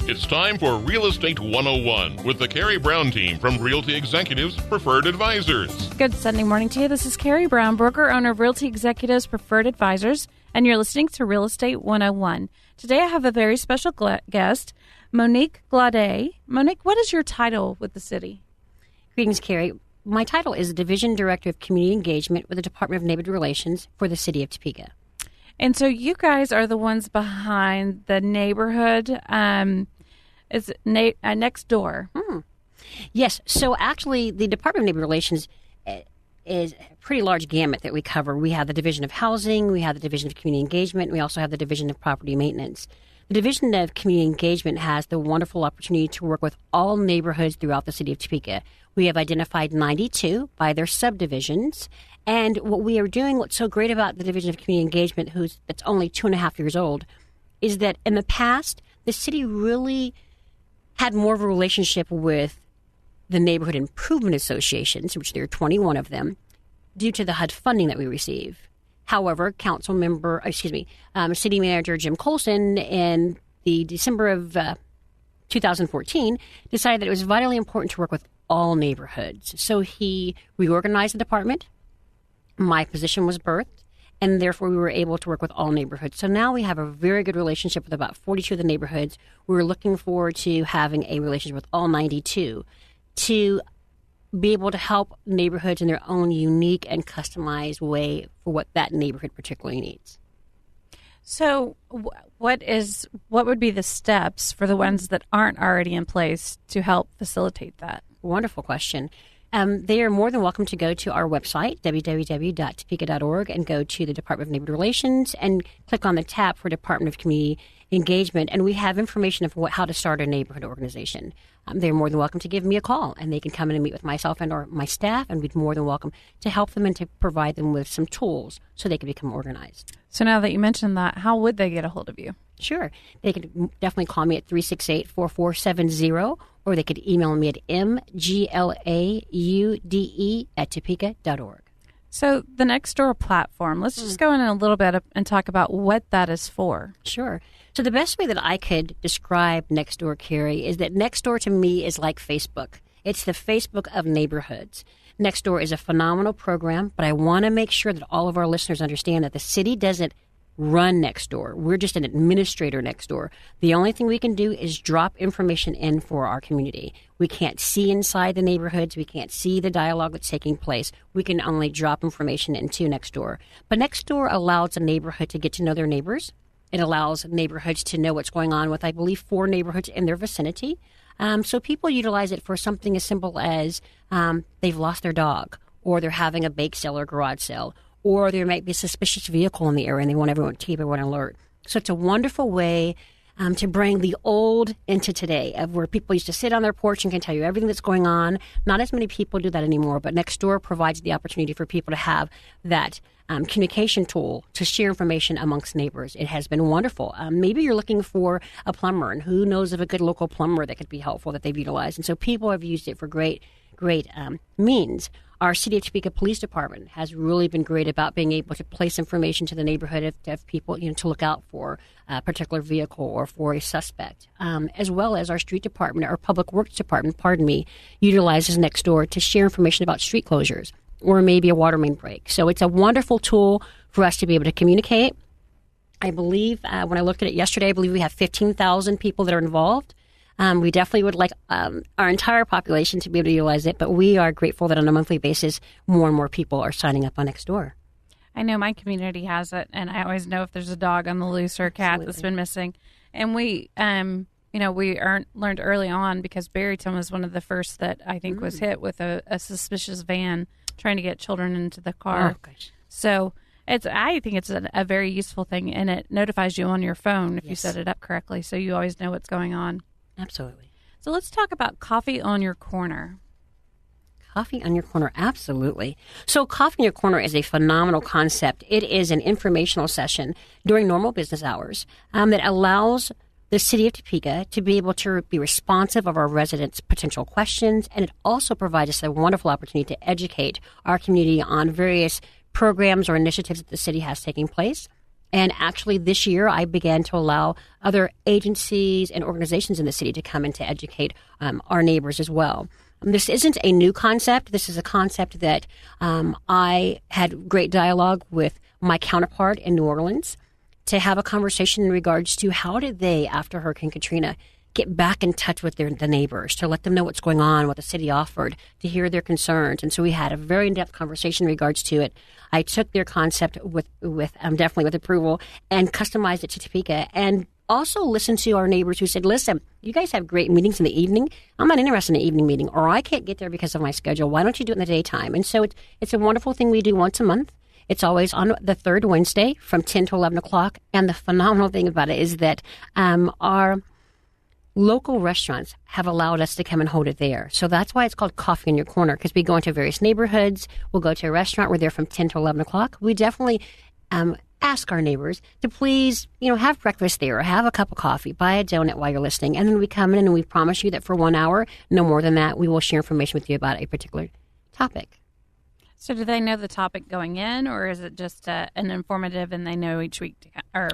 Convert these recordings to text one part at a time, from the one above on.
It's time for Real Estate 101 with the Carrie Brown team from Realty Executives Preferred Advisors. Good Sunday morning to you. This is Carrie Brown, broker owner of Realty Executives Preferred Advisors, and you're listening to Real Estate 101. Today I have a very special guest, Monique Glaude. Monique, what is your title with the city? Greetings, Carrie. My title is Division Director of Community Engagement with the Department of Neighborhood Relations for the city of Topeka. And so you guys are the ones behind the neighborhood. Is it next door? Yes. So actually, the Department of Neighborhood Relations is a pretty large gamut that we cover. We have the Division of Housing, we have the Division of Community Engagement, and we also have the Division of Property Maintenance. The Division of Community Engagement has the wonderful opportunity to work with all neighborhoods throughout the city of Topeka. We have identified 92 by their subdivisions. And what we are doing, what's so great about the Division of Community Engagement, that's only 2.5 years old, is that in the past, the city really had more of a relationship with the neighborhood improvement associations, which there are 21 of them, due to the HUD funding that we receive. However, City Manager Jim Colson in the December of 2014 decided that it was vitally important to work with all neighborhoods. So he reorganized the department. My position was birthed, and therefore we were able to work with all neighborhoods. So now we have a very good relationship with about 42 of the neighborhoods. We're looking forward to having a relationship with all 92 to be able to help neighborhoods in their own unique and customized way for what that neighborhood particularly needs. So what would be the steps for the ones that aren't already in place to help facilitate that? Wonderful question. They are more than welcome to go to our website, www.topeka.org, and go to the Department of Neighborhood Relations and click on the tab for Department of Community Engagement. And we have information of how to start a neighborhood organization. They're more than welcome to give me a call, and they can come in and meet with myself and or my staff, and we'd more than welcome to help them and to provide them with some tools so they can become organized. So now that you mentioned that, how would they get a hold of you? Sure. They could definitely call me at 368-4470, or they could email me at mglaude@topeka.org. So the Nextdoor platform, let's just go in a little bit and talk about what that is for. Sure. So the best way that I could describe Nextdoor, Carrie, is that Nextdoor to me is like Facebook. It's the Facebook of neighborhoods. Nextdoor is a phenomenal program, but I want to make sure that all of our listeners understand that the city doesn't run Nextdoor. We're just an administrator Nextdoor. The only thing we can do is drop information in for our community. We can't see inside the neighborhoods. We can't see the dialogue that's taking place. We can only drop information into Nextdoor. But Nextdoor allows a neighborhood to get to know their neighbors. It allows neighborhoods to know what's going on with, I believe, 4 neighborhoods in their vicinity. So people utilize it for something as simple as they've lost their dog, or they're having a bake sale or garage sale, or there might be a suspicious vehicle in the area and they want everyone to keep everyone alert. So it's a wonderful way to bring the old into today, of where people used to sit on their porch and can tell you everything that's going on. Not as many people do that anymore, but Nextdoor provides the opportunity for people to have that communication tool to share information amongst neighbors. It has been wonderful. Maybe you're looking for a plumber, and who knows of a good local plumber that could be helpful that they've utilized. And so people have used it for great means. Our City of Topeka Police Department has really been great about being able to place information to the neighborhood if people, to look out for a particular vehicle or for a suspect, as well as our street department, our public works department, utilizes Nextdoor to share information about street closures or maybe a water main break. So it's a wonderful tool for us to be able to communicate. I believe when I looked at it yesterday, I believe we have 15,000 people that are involved. We definitely would like our entire population to be able to utilize it, but we are grateful that on a monthly basis, more and more people are signing up on Nextdoor. I know my community has it, and I always know if there's a dog on the loose or a cat that's been missing. And we, learned early on, because Barryton was one of the first that I think was hit with a suspicious van trying to get children into the car. Oh, gosh. So I think it's a very useful thing, and it notifies you on your phone if you set it up correctly, so you always know what's going on. Absolutely. So let's talk about Coffee on Your Corner. Coffee on Your Corner, absolutely. So Coffee on Your Corner is a phenomenal concept. It is an informational session during normal business hours that allows the City of Topeka to be able to be responsive of our residents' potential questions, and it also provides us a wonderful opportunity to educate our community on various programs or initiatives that the city has taking place. And actually, this year, I began to allow other agencies and organizations in the city to come in to educate our neighbors as well. This isn't a new concept. This is a concept that I had great dialogue with my counterpart in New Orleans to have a conversation in regards to how did they, after Hurricane Katrina, get back in touch with the neighbors, to let them know what's going on, what the city offered, to hear their concerns. And so we had a very in-depth conversation in regards to it. I took their concept with definitely with approval and customized it to Topeka, and also listened to our neighbors who said, listen, you guys have great meetings in the evening. I'm not interested in an evening meeting, or I can't get there because of my schedule. Why don't you do it in the daytime? And so it's a wonderful thing we do once a month. It's always on the third Wednesday from 10 to 11 o'clock. And the phenomenal thing about it is that our local restaurants have allowed us to come and hold it there. So that's why it's called Coffee in Your Corner, because we go into various neighborhoods. We'll go to a restaurant. We're there from 10 to 11 o'clock. We definitely ask our neighbors to please, have breakfast there, or have a cup of coffee, buy a donut while you're listening. And then we come in and we promise you that for 1 hour, no more than that, we will share information with you about a particular topic. So do they know the topic going in, or is it just an informative and they know each week or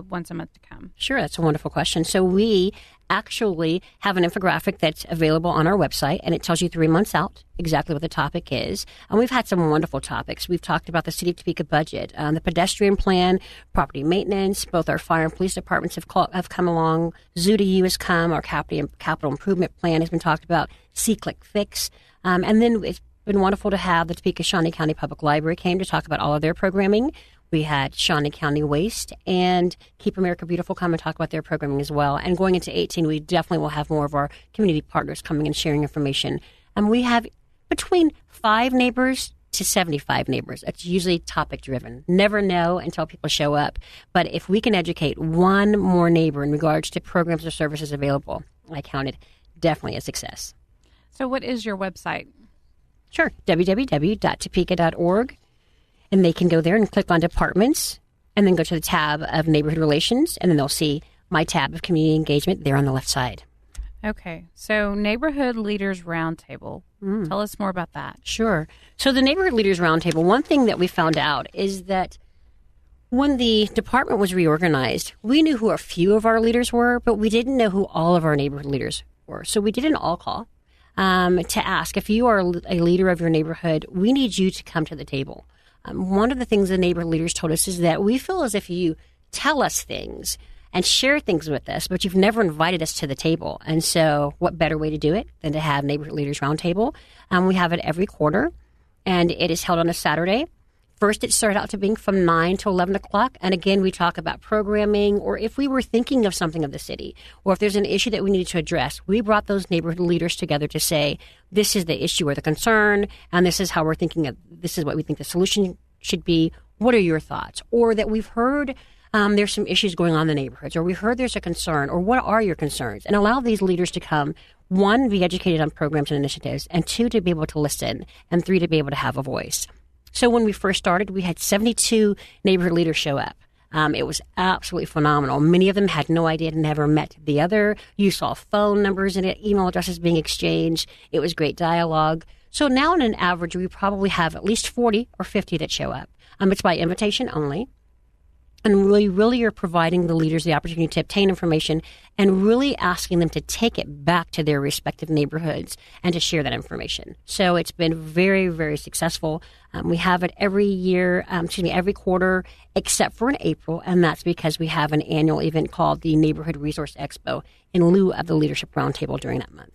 once a month to come? Sure, that's a wonderful question. So we actually have an infographic that's available on our website, and it tells you 3 months out exactly what the topic is. And we've had some wonderful topics. We've talked about the City of Topeka budget, the pedestrian plan, property maintenance. Both our fire and police departments have come along. Zoo to You has come. Our capital improvement plan has been talked about. See-Click Fix. And then it's been wonderful to have the Topeka Shawnee County Public Library came to talk about all of their programming. We had Shawnee County Waste and Keep America Beautiful come and talk about their programming as well. And going into 18, we definitely will have more of our community partners coming and sharing information. And we have between 5 neighbors to 75 neighbors. It's usually topic driven. Never know until people show up. But if we can educate one more neighbor in regards to programs or services available, I count it definitely a success. So what is your website? Sure, www.topeka.org. And they can go there and click on departments and then go to the tab of neighborhood relations, and then they'll see my tab of community engagement there on the left side. Okay, so Neighborhood Leaders Roundtable. Tell us more about that. Sure. So the Neighborhood Leaders Roundtable, one thing that we found out is that when the department was reorganized, we knew who a few of our leaders were, but we didn't know who all of our neighborhood leaders were. So we did an all-call to ask, if you are a leader of your neighborhood, we need you to come to the table. One of the things the neighborhood leaders told us is that we feel as if you tell us things and share things with us, but you've never invited us to the table. And so what better way to do it than to have Neighborhood Leaders Roundtable? We have it every quarter, and it is held on a Saturday. First, it started out to being from 9 to 11 o'clock. And again, we talk about programming, or if we were thinking of something of the city, or if there's an issue that we needed to address, we brought those neighborhood leaders together to say, this is the issue or the concern, and this is how we're thinking of, this is what we think the solution should be. What are your thoughts? Or that we've heard there's some issues going on in the neighborhoods, or we heard there's a concern, or what are your concerns? And allow these leaders to come, 1, be educated on programs and initiatives, and 2, to be able to listen, and 3, to be able to have a voice. So when we first started, we had 72 neighborhood leaders show up. It was absolutely phenomenal. Many of them had no idea, had never met the other. You saw phone numbers and email addresses being exchanged. It was great dialogue. So now on an average, we probably have at least 40 or 50 that show up. It's by invitation only. And really are providing the leaders the opportunity to obtain information and really asking them to take it back to their respective neighborhoods and to share that information. So it's been very, very successful. We have it every quarter, except for in April, and that's because we have an annual event called the Neighborhood Resource Expo in lieu of the Leadership Roundtable during that month.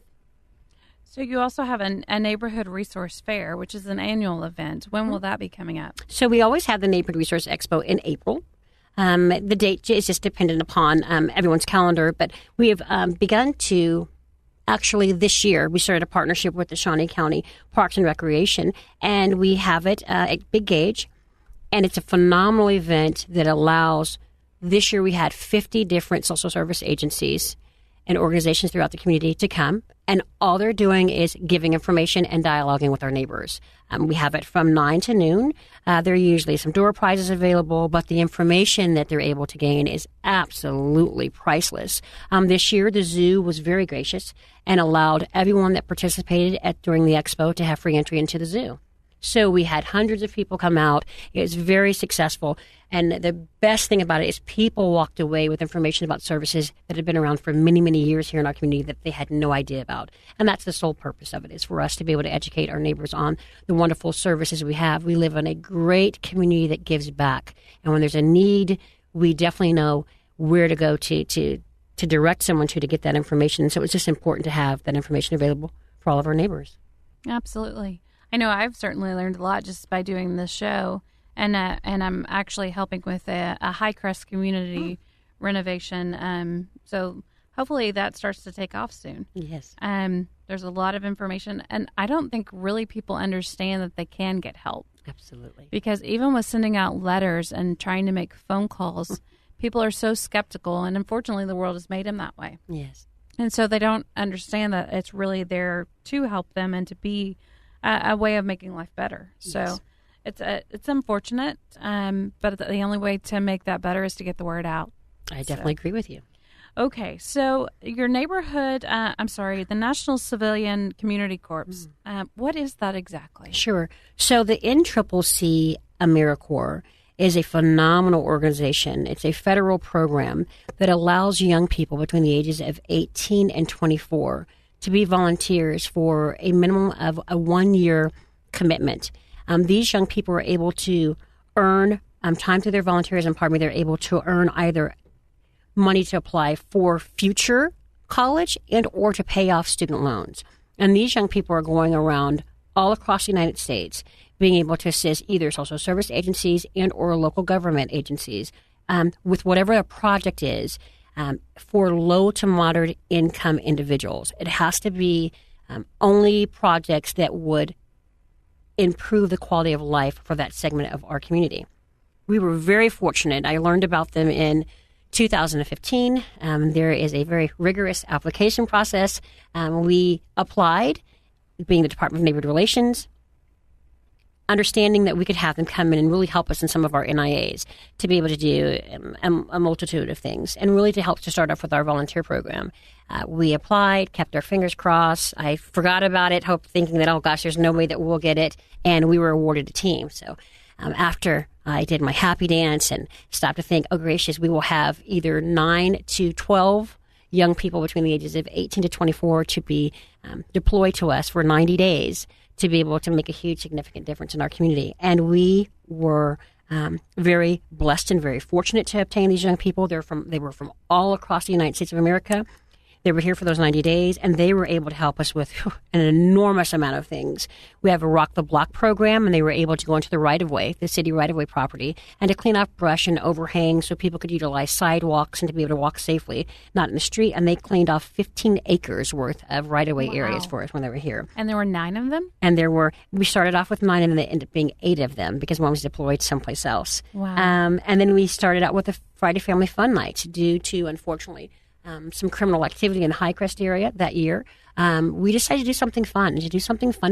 So you also have a Neighborhood Resource Fair, which is an annual event. When will that be coming up? So we always have the Neighborhood Resource Expo in April. The date is just dependent upon everyone's calendar, but we have begun to, actually this year, we started a partnership with the Shawnee County Parks and Recreation, and we have it at Big Gauge, and it's a phenomenal event that allows, this year we had 50 different social service agencies and organizations throughout the community to come, and all they're doing is giving information and dialoguing with our neighbors. We have it from 9 to noon. There are usually some door prizes available, but the information that they're able to gain is absolutely priceless. This year, the zoo was very gracious and allowed everyone that participated during the expo to have free entry into the zoo. So we had hundreds of people come out. It was very successful. And the best thing about it is people walked away with information about services that had been around for many, many years here in our community that they had no idea about. And that's the sole purpose of it, is for us to be able to educate our neighbors on the wonderful services we have. We live in a great community that gives back. And when there's a need, we definitely know where to go to direct someone to get that information. So it's just important to have that information available for all of our neighbors. Absolutely. I know I've certainly learned a lot just by doing this show, and I'm actually helping with a High Crest community renovation. So hopefully that starts to take off soon. Yes. There's a lot of information, and I don't think really people understand that they can get help. Absolutely. Because even with sending out letters and trying to make phone calls, people are so skeptical, and unfortunately the world has made them that way. Yes. And so they don't understand that it's really there to help them and to be a way of making life better. So it's unfortunate, but the only way to make that better is to get the word out. I definitely agree with you. Okay, so your neighborhood, the National Civilian Community Corps, what is that exactly? Sure. So the NCCC AmeriCorps is a phenomenal organization. It's a federal program that allows young people between the ages of 18 and 24 to be volunteers for a minimum of a 1-year commitment. These young people are able to earn time through their volunteerism. They're able to earn either money to apply for future college and or to pay off student loans. And these young people are going around all across the United States being able to assist either social service agencies and or local government agencies with whatever a project is for low to moderate income individuals. It has to be only projects that would improve the quality of life for that segment of our community. We were very fortunate. I learned about them in 2015. There is a very rigorous application process. We applied, being the Department of Neighborhood Relations, understanding that we could have them come in and really help us in some of our NIAs to be able to do a multitude of things and really to help to start off with our volunteer program. We applied, kept our fingers crossed. I forgot about it, thinking that, oh gosh, there's no way that we'll get it. And we were awarded a team. So after I did my happy dance and stopped to think, oh gracious, we will have either 9 to 12 young people between the ages of 18 to 24 to be deployed to us for 90 days to be able to make a huge, significant difference in our community. And we were very blessed and very fortunate to obtain these young people. They were from all across the United States of America. They were here for those 90 days, and they were able to help us with an enormous amount of things. We have a Rock the Block program, and they were able to go into the right-of-way, the city right-of-way property, and to clean up brush and overhang so people could utilize sidewalks and to be able to walk safely, not in the street. And they cleaned off 15 acres worth of right-of-way areas for us when they were here. And there were 9 of them? And we started off with 9, and then there ended up being 8 of them because one was deployed someplace else. Wow. And then we started out with a Friday Family Fun Night due to, unfortunately, some criminal activity in the High Crest area that year. We decided to do something fun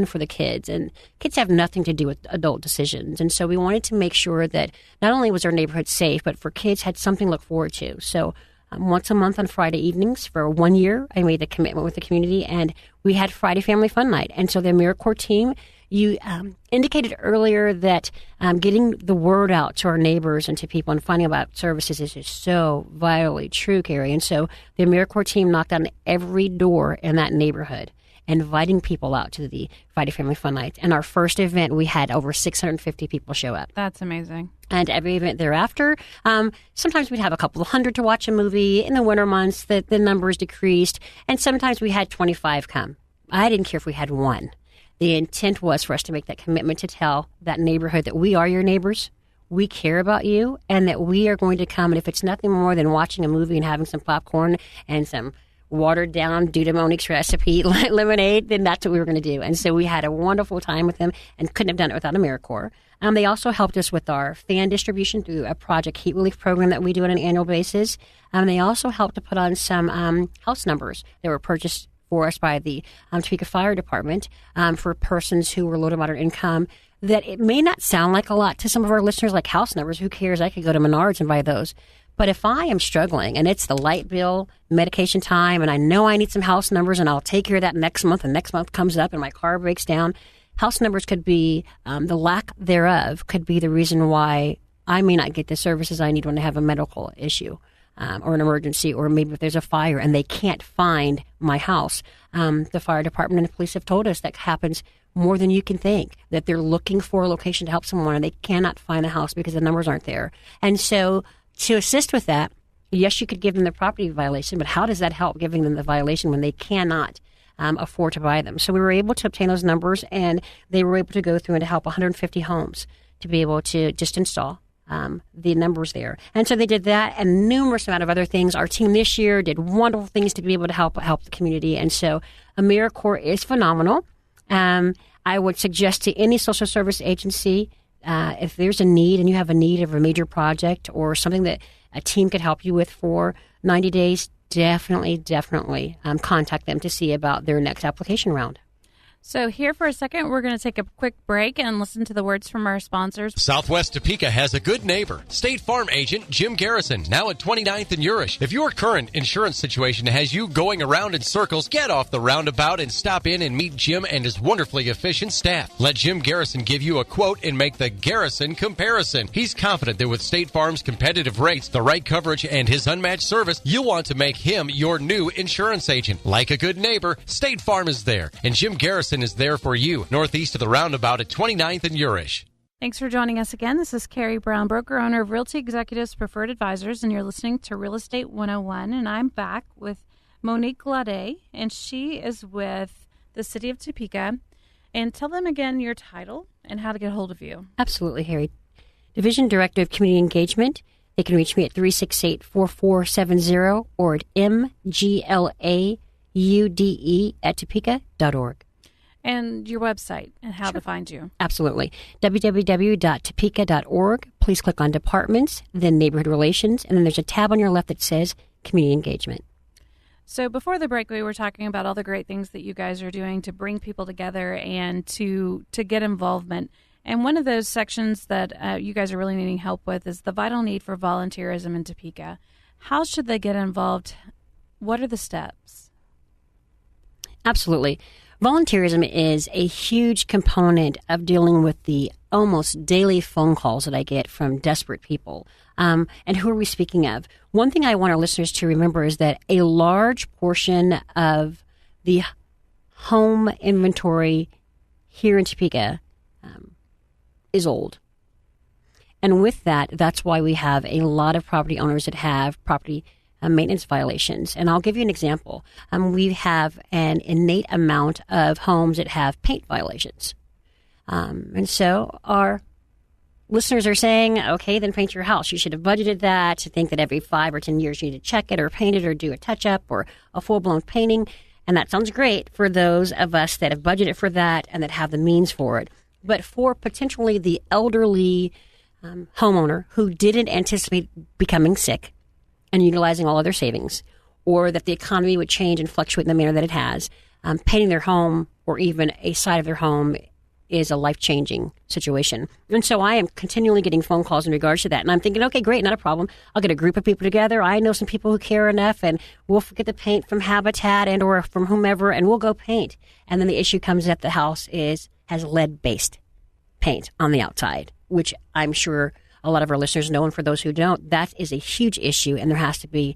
for the kids. And kids have nothing to do with adult decisions. And so we wanted to make sure that not only was our neighborhood safe, but for kids had something to look forward to. So once a month on Friday evenings for 1 year, I made a commitment with the community, and we had Friday Family Fun Night. And so the AmeriCorps team, you indicated earlier that getting the word out to our neighbors and to people and finding about services is just so vitally true, Carrie. And so the AmeriCorps team knocked on every door in that neighborhood, inviting people out to the Friday Family Fun Night. And our first event, we had over 650 people show up. That's amazing. And every event thereafter, sometimes we'd have a couple of hundred to watch a movie. In the winter months, the numbers decreased. And sometimes we had 25 come. I didn't care if we had 1. The intent was for us to make that commitment to tell that neighborhood that we are your neighbors, we care about you, and that we are going to come. And if it's nothing more than watching a movie and having some popcorn and some watered down due to Monique's recipe lemonade, then that's what we were going to do. And so we had a wonderful time with them and couldn't have done it without AmeriCorps. They also helped us with our fan distribution through a Project Heat Relief program that we do on an annual basis. They also helped to put on some house numbers that were purchased for us by the Topeka Fire Department for persons who were low to moderate income. That it may not sound like a lot to some of our listeners, like house numbers. Who cares? I could go to Menards and buy those. But if I am struggling and it's the light bill, medication time, and I know I need some house numbers and I'll take care of that next month, and next month comes up and my car breaks down, house numbers could be, the lack thereof could be the reason why I may not get the services I need when I have a medical issue. Or an emergency, or maybe if there's a fire and they can't find my house. The fire department and the police have told us that happens more than you can think, that they're looking for a location to help someone and they cannot find the house because the numbers aren't there. And so to assist with that, yes, you could give them the property violation, but how does that help giving them the violation when they cannot afford to buy them? So we were able to obtain those numbers, and they were able to go through and to help 150 homes to be able to just install the numbers there. And so they did that and numerous amount of other things. Our team this year did wonderful things to be able to help the community. And so AmeriCorps is phenomenal. I would suggest to any social service agency, if there's a need and you have a need of a major project or something that a team could help you with for 90 days, definitely contact them to see about their next application round. So here for a second, we're going to take a quick break and listen to the words from our sponsors. Southwest Topeka has a good neighbor. State Farm agent Jim Garrison, now at 29th and Urish. If your current insurance situation has you going around in circles, get off the roundabout and stop in and meet Jim and his wonderfully efficient staff. Let Jim Garrison give you a quote and make the Garrison comparison. He's confident that with State Farm's competitive rates, the right coverage, and his unmatched service, you'll want to make him your new insurance agent. Like a good neighbor, State Farm is there, and Jim Garrison is there for you, northeast of the roundabout at 29th and Urish. Thanks for joining us again. This is Carrie Brown, broker owner of Realty Executives Preferred Advisors, and you're listening to Real Estate 101. And I'm back with Monique Glaude, and she is with the City of Topeka. And tell them again your title and how to get a hold of you. Absolutely, Harry. Division Director of Community Engagement. They can reach me at 368-4470 or at mglaude@topeka.org. And your website and how to find you. Absolutely. www.topeka.org. Please click on Departments, then Neighborhood Relations, and then there's a tab on your left that says Community Engagement. So before the break, we were talking about all the great things that you guys are doing to bring people together and to get involvement. And one of those sections that you guys are really needing help with is the vital need for volunteerism in Topeka. How should they get involved? What are the steps? Absolutely. Volunteerism is a huge component of dealing with the almost daily phone calls that I get from desperate people. And who are we speaking of? One thing I want our listeners to remember is that a large portion of the home inventory here in Topeka is old. And with that, that's why we have a lot of property owners that have property maintenance violations. And I'll give you an example. We have an innate amount of homes that have paint violations. And so our listeners are saying, okay, then paint your house. You should have budgeted that to think that every 5 or 10 years you need to check it or paint it or do a touch-up or a full-blown painting. And that sounds great for those of us that have budgeted for that and that have the means for it. But for potentially the elderly homeowner who didn't anticipate becoming sick and utilizing all of their savings, or that the economy would change and fluctuate in the manner that it has, painting their home or even a side of their home is a life-changing situation. And so I am continually getting phone calls in regards to that. And I'm thinking, okay, great, not a problem. I'll get a group of people together. I know some people who care enough, and we'll get the paint from Habitat and or from whomever, and we'll go paint. And then the issue comes that the house has lead-based paint on the outside, which I'm sure a lot of our listeners know, and for those who don't, that is a huge issue, and it has to be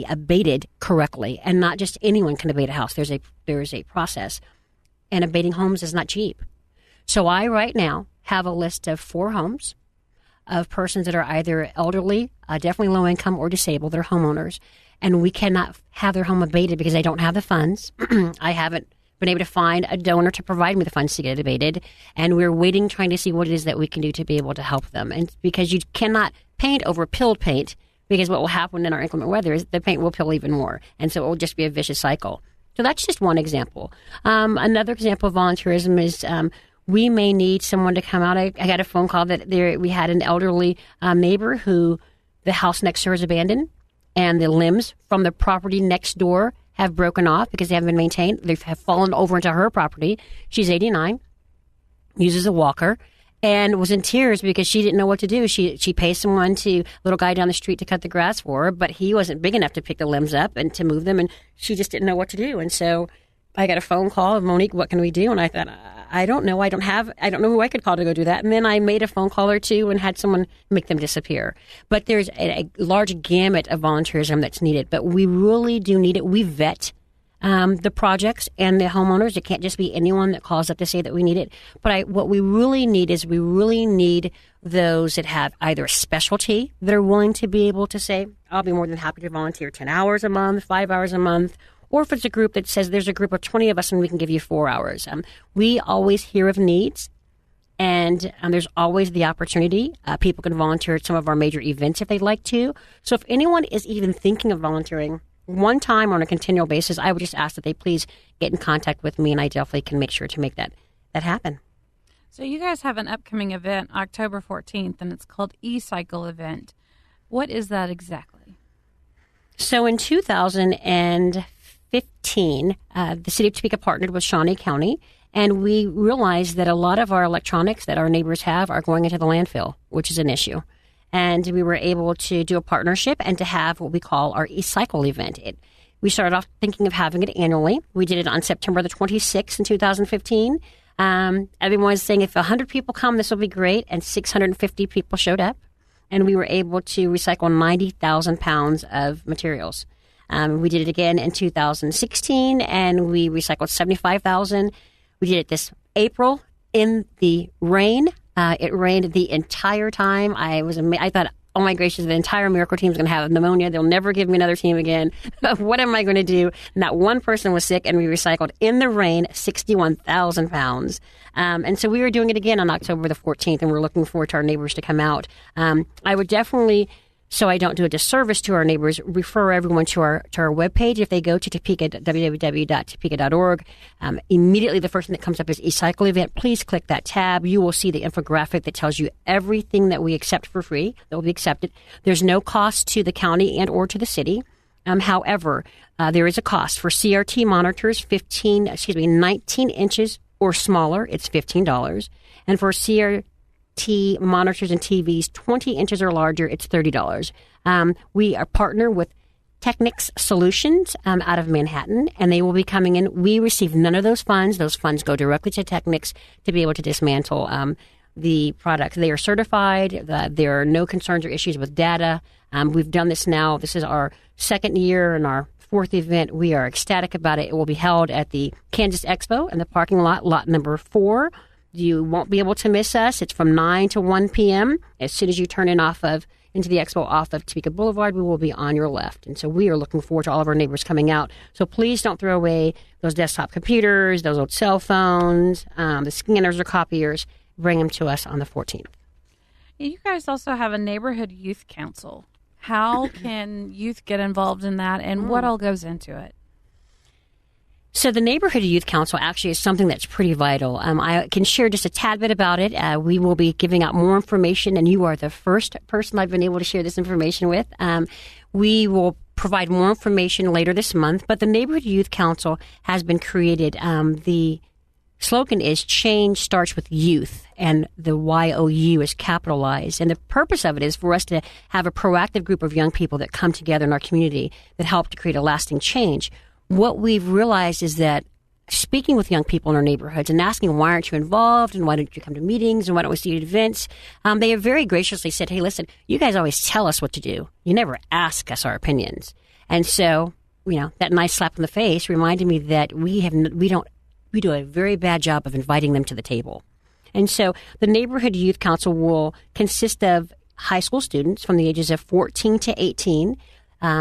abated correctly, and not just anyone can abate a house. There is a process, and abating homes is not cheap. So I right now have a list of 4 homes of persons that are either elderly, definitely low income, or disabled. They're homeowners, and we cannot have their home abated because they don't have the funds. I haven't been able to find a donor to provide me the funds to get it abated, and we're waiting, trying to see what it is that we can do to be able to help them. And because you cannot paint over pilled paint, because what will happen in our inclement weather is the paint will pill even more, and so it will just be a vicious cycle. So that's just one example. Another example of volunteerism is we may need someone to come out. I got a phone call that we had an elderly neighbor who the house next door is abandoned, and the limbs from the property next door have broken off because they haven't been maintained. They have fallen over into her property. She's 89, uses a walker, and was in tears because she didn't know what to do. She pays someone little guy down the street to cut the grass for her, but he wasn't big enough to pick the limbs up and to move them, and she just didn't know what to do. And so I got a phone call of Monique, what can we do? And I thought, I don't know. I don't know who I could call to go do that. And then I made a phone call or two and had someone make them disappear. But there's a large gamut of volunteerism that's needed. But we really do need it. We vet the projects and the homeowners. It can't just be anyone that calls up to say that we need it. But what we really need is we really need those that have either a specialty that are willing to be able to say, I'll be more than happy to volunteer 10 hours a month, 5 hours a month, or if it's a group that says there's a group of 20 of us and we can give you 4 hours. We always hear of needs, and there's always the opportunity. People can volunteer at some of our major events if they'd like to. So if anyone is even thinking of volunteering one time on a continual basis, I would just ask that they please get in contact with me, and I definitely can make sure to make that happen. So you guys have an upcoming event October 14th, and it's called E-Cycle Event. What is that exactly? So in 2015, the City of Topeka partnered with Shawnee County, and we realized that a lot of our electronics that our neighbors have are going into the landfill, which is an issue. And we were able to do a partnership and to have what we call our E-Cycle event. We started off thinking of having it annually. We did it on September the 26th in 2015. Everyone was saying if 100 people come, this will be great. And 650 people showed up. And we were able to recycle 90,000 pounds of materials. We did it again in 2016, and we recycled 75,000. We did it this April in the rain. It rained the entire time. I thought, oh my gracious, the entire Miracle team is going to have pneumonia. They'll never give me another team again. What am I going to do? Not one person was sick, and we recycled in the rain 61,000 pounds. And so we were doing it again on October the 14th, and we're looking forward to our neighbors to come out. I would definitely, so I don't do a disservice to our neighbors, refer everyone to our webpage. If they go to Topeka, www.topeka.org, immediately the first thing that comes up is E-Cycle event. Please click that tab. You will see the infographic that tells you everything that we accept for free, that will be accepted. There's no cost to the county and or to the city. However, there is a cost for CRT monitors, 19 inches or smaller, it's $15. And for CRT monitors and TVs 20 inches or larger, it's $30. We are partner with Technics Solutions out of Manhattan, and they will be coming in. We receive none of those funds. Those funds go directly to Technics to be able to dismantle the product. They are certified. There are no concerns or issues with data. We've done this now. This is our second year and our fourth event. We are ecstatic about it. It will be held at the Kansas Expo in the parking lot number 4. You won't be able to miss us. It's from 9 to 1 p.m. As soon as you turn in into the expo off of Topeka Boulevard, we will be on your left. And so we are looking forward to all of our neighbors coming out. So please don't throw away those desktop computers, those old cell phones, the scanners or copiers. Bring them to us on the 14th. You guys also have a neighborhood youth council. How can youth get involved in that, and what all goes into it? So the Neighborhood Youth Council actually is something that's pretty vital. I can share just a tad bit about it. We will be giving out more information, and you are the first person I've been able to share this information with. We will provide more information later this month, but the Neighborhood Youth Council has been created. The slogan is change starts with youth, and the YOU is capitalized. And the purpose of it is for us to have a proactive group of young people that come together in our community that help to create a lasting change. What we've realized is that speaking with young people in our neighborhoods and asking, why aren't you involved, and why don't you come to meetings, and why don't we see you at events, they have very graciously said, hey, listen, you guys always tell us what to do. You never ask us our opinions. And so, that nice slap in the face reminded me that we do a very bad job of inviting them to the table. And so the Neighborhood Youth Council will consist of high school students from the ages of 14 to 18.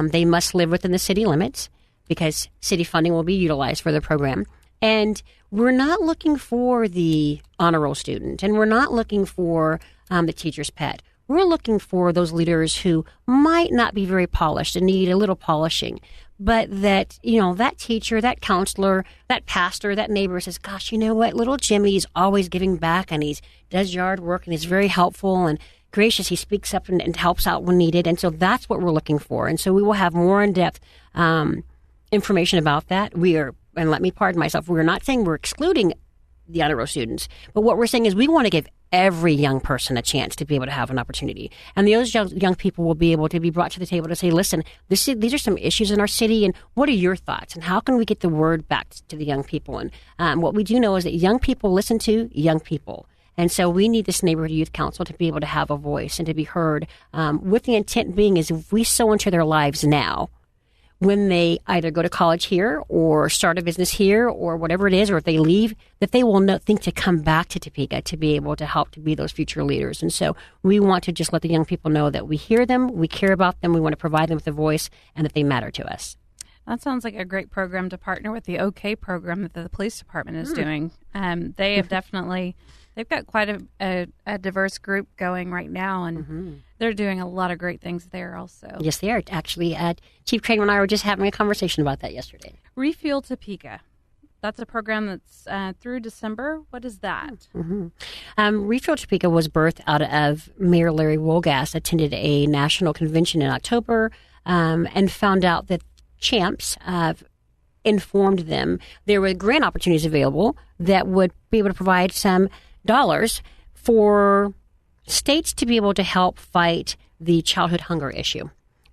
They must live within the city limits, because city funding will be utilized for the program. And we're not looking for the honor roll student, and we're not looking for the teacher's pet. We're looking for those leaders who might not be very polished and need a little polishing, but that, that teacher, that counselor, that pastor, that neighbor says, gosh, you know what, little Jimmy's always giving back, and he does yard work, and he's very helpful and gracious. He speaks up and helps out when needed. And so that's what we're looking for. And so we will have more in-depth information about that. And let me pardon myself, we're not saying we're excluding the honor roll students, but what we're saying is we want to give every young person a chance to be able to have an opportunity. And those young people will be able to be brought to the table to say, listen, these are some issues in our city, and what are your thoughts? And how can we get the word back to the young people? And what we do know is that young people listen to young people. And so we need this neighborhood youth council to be able to have a voice and to be heard, with the intent being is if we sow into their lives now, when they either go to college here or start a business here or whatever it is, or if they leave, that they will not think to come back to Topeka to be able to help to be those future leaders. And so we want to just let the young people know that we hear them, we care about them, we want to provide them with a voice, and that they matter to us. That sounds like a great program to partner with the OK program that the police department is doing. They have definitely... They've got quite a diverse group going right now, and they're doing a lot of great things there also. Yes, they are. Actually, Chief Craig and I were just having a conversation about that yesterday. Refuel Topeka. That's a program that's through December. What is that? Refuel Topeka was birthed out of Mayor Larry Wolgass attended a national convention in October and found out that CHAMPS informed them there were grant opportunities available that would be able to provide some dollars for states to be able to help fight the childhood hunger issue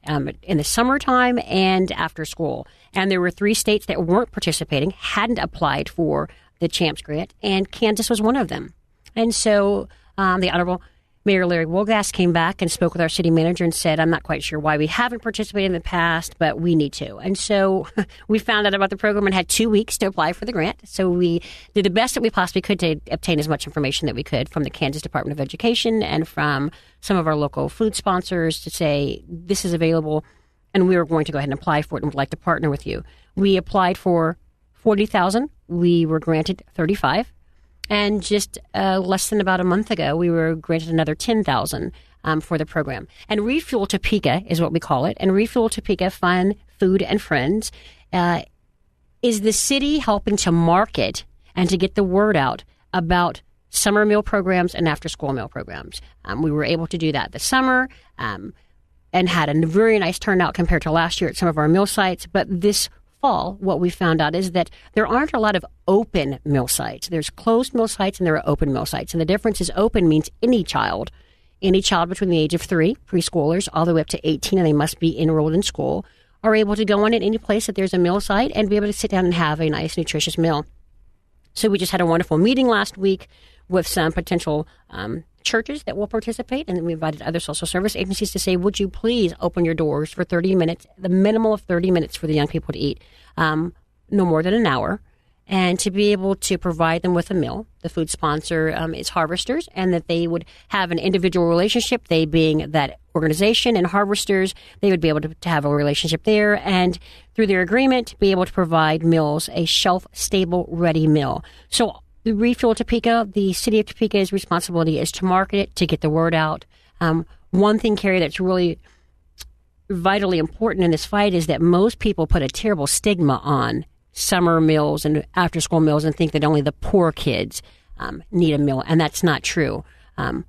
in the summertime and after school. And there were 3 states that weren't participating, hadn't applied for the CHAMPS grant, and Kansas was one of them. And so the Honorable Mayor Larry Wolgass came back and spoke with our city manager and said, I'm not quite sure why we haven't participated in the past, but we need to. And so we found out about the program and had 2 weeks to apply for the grant. So we did the best that we possibly could to obtain as much information that we could from the Kansas Department of Education and from some of our local food sponsors to say, this is available, and we were going to go ahead and apply for it and would like to partner with you. We applied for $40,000. We were granted $35,000. And just less than about a month ago, we were granted another $10,000 for the program. And Refuel Topeka is what we call it. And Refuel Topeka Fun, Food, and Friends is the city helping to market and to get the word out about summer meal programs and after-school meal programs. We were able to do that this summer and had a very nice turnout compared to last year at some of our meal sites. But this fall, what we found out is that there aren't a lot of open meal sites. There's closed meal sites and there are open meal sites. And the difference is open means any child between the age of 3, preschoolers, all the way up to 18, and they must be enrolled in school, are able to go in at any place that there's a meal site and be able to sit down and have a nice, nutritious meal. So we just had a wonderful meeting last week with some potential churches that will participate, and then we invited other social service agencies to say, would you please open your doors for 30 minutes, the minimum of 30 minutes for the young people to eat, no more than an hour, and to be able to provide them with a meal. The food sponsor is Harvesters, and that they would have an individual relationship, they being that organization, and Harvesters, they would be able to have a relationship there, and through their agreement, be able to provide meals, a shelf-stable, ready meal. So the Refuel Topeka, the city of Topeka's responsibility is to market it, to get the word out. One thing, Carrie, that's really vitally important in this fight is that most people put a terrible stigma on summer meals and after-school meals and think that only the poor kids need a meal, and that's not true.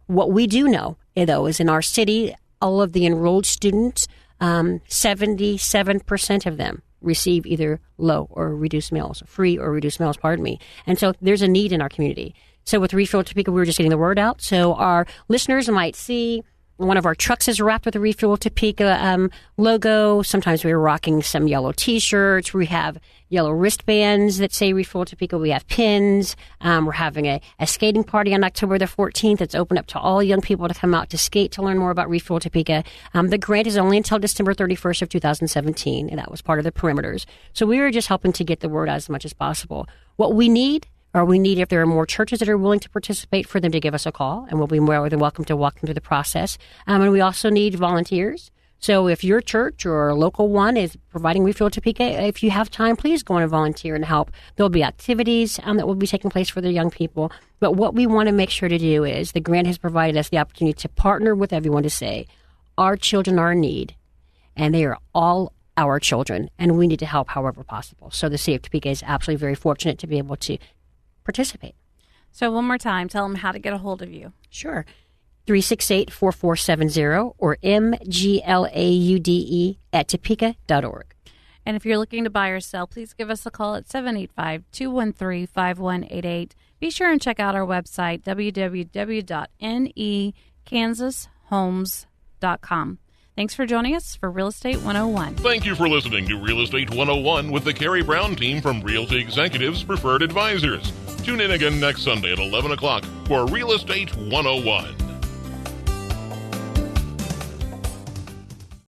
What we do know, though, is in our city, all of the enrolled students, 77% of them receive either low or reduced meals, free or reduced meals, pardon me. And so there's a need in our community. So with Refuel Topeka, we were just getting the word out. So our listeners might see one of our trucks is wrapped with a Refuel Topeka logo. Sometimes we're rocking some yellow T-shirts. We have yellow wristbands that say Refuel Topeka. We have pins. We're having a skating party on October the 14th. It's open up to all young people to come out to skate to learn more about Refuel Topeka. The grant is only until December 31st of 2017, and that was part of the perimeters. So we were just helping to get the word out as much as possible. What we need, if there are more churches that are willing to participate, for them to give us a call, and we'll be more than welcome to walk them through the process. And we also need volunteers. So if your church or a local one is providing Refuel Topeka, if you have time, please go and volunteer and help. There'll be activities that will be taking place for the young people. But what we want to make sure to do is the grant has provided us the opportunity to partner with everyone to say, our children are in need, and they are all our children, and we need to help however possible. So the city of Topeka is absolutely very fortunate to be able to participate. So one more time, tell them how to get a hold of you. Sure. 368-4470 or mglaude@topeka.org. And if you're looking to buy or sell, please give us a call at 785-213-5188. Be sure and check out our website, www.nekansashomes.com. Thanks for joining us for Real Estate 101. Thank you for listening to Real Estate 101 with the Carrie Brown team from Realty Executives Preferred Advisors. Tune in again next Sunday at 11 o'clock for Real Estate 101.